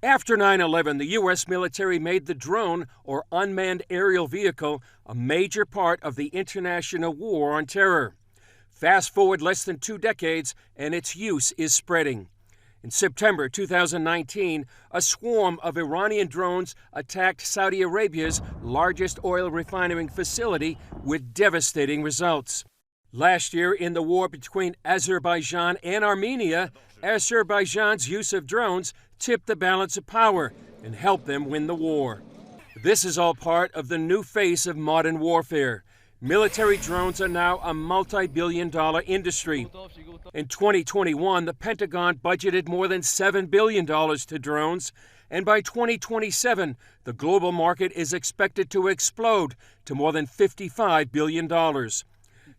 After 9/11, the U.S. military made the drone, or unmanned aerial vehicle, a major part of the international war on terror. Fast forward less than 2 decades, and its use is spreading. In September 2019, a swarm of Iranian drones attacked Saudi Arabia's largest oil refining facility with devastating results. Last year, in the war between Azerbaijan and Armenia, Azerbaijan's use of drones tipped the balance of power and helped them win the war. This is all part of the new face of modern warfare. Military drones are now a multi-billion-dollar industry. In 2021, the Pentagon budgeted more than $7 billion to drones, and by 2027, the global market is expected to explode to more than $55 billion.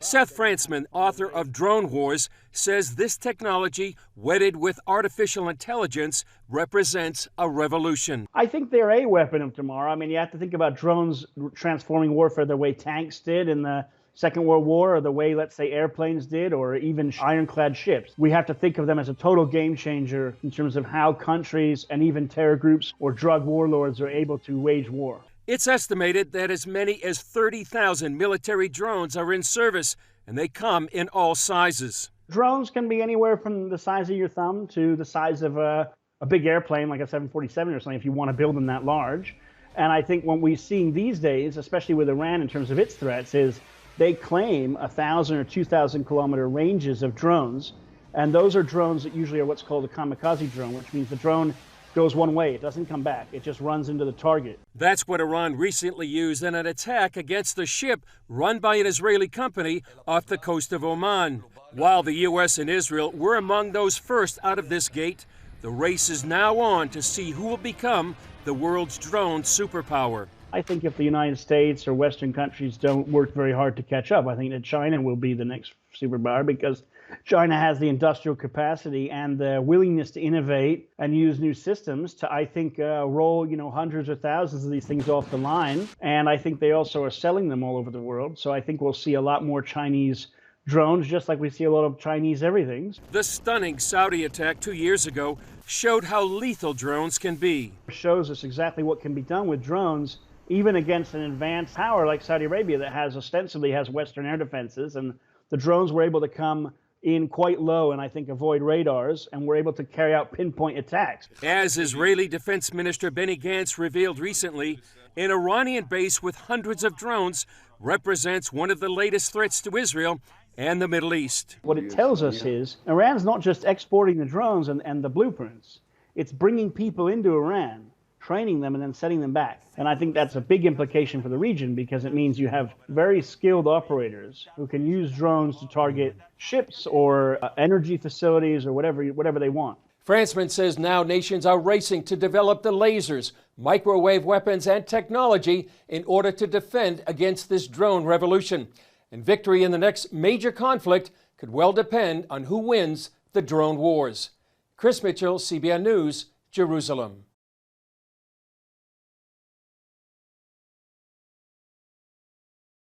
Seth Frantzman, author of Drone Wars, says this technology, wedded with artificial intelligence, represents a revolution. I think they're a weapon of tomorrow. I mean, you have to think about drones transforming warfare the way tanks did in the Second World War, or the way, let's say, airplanes did, or even ironclad ships. We have to think of them as a total game changer in terms of how countries and even terror groups or drug warlords are able to wage war. It's estimated that as many as 30,000 military drones are in service, and they come in all sizes. Drones can be anywhere from the size of your thumb to the size of a big airplane, like a 747 or something, if you want to build them that large. And I think what we're seeing these days, especially with Iran in terms of its threats, is they claim 1,000 or 2,000 kilometer ranges of drones. And those are drones that usually are what's called a kamikaze drone, which means the drone goes one way. It doesn't come back. It just runs into the target. That's what Iran recently used in an attack against a ship run by an Israeli company off the coast of Oman. While the U.S. and Israel were among those first out of this gate, the race is now on to see who will become the world's drone superpower. I think if the United States or Western countries don't work very hard to catch up, I think that China will be the next superpower, because China has the industrial capacity and the willingness to innovate and use new systems to, I think, roll, hundreds or thousands of these things off the line. And I think they also are selling them all over the world. So I think we'll see a lot more Chinese drones, just like we see a lot of Chinese everything. The stunning Saudi attack 2 years ago showed how lethal drones can be. It shows us exactly what can be done with drones, even against an advanced power like Saudi Arabia that ostensibly has Western air defenses. And the drones were able to come in quite low and I think avoid radars, and were able to carry out pinpoint attacks. As Israeli Defense Minister Benny Gantz revealed recently, an Iranian base with hundreds of drones represents one of the latest threats to Israel and the Middle East. What it tells us is Iran's not just exporting the drones and the blueprints. It's bringing people into Iran, training them, and then sending them back. And I think that's a big implication for the region, because it means you have very skilled operators who can use drones to target ships or energy facilities or whatever they want. Frantzman says now nations are racing to develop the lasers, microwave weapons, and technology in order to defend against this drone revolution. And victory in the next major conflict could well depend on who wins the drone wars. Chris Mitchell, CBN News, Jerusalem.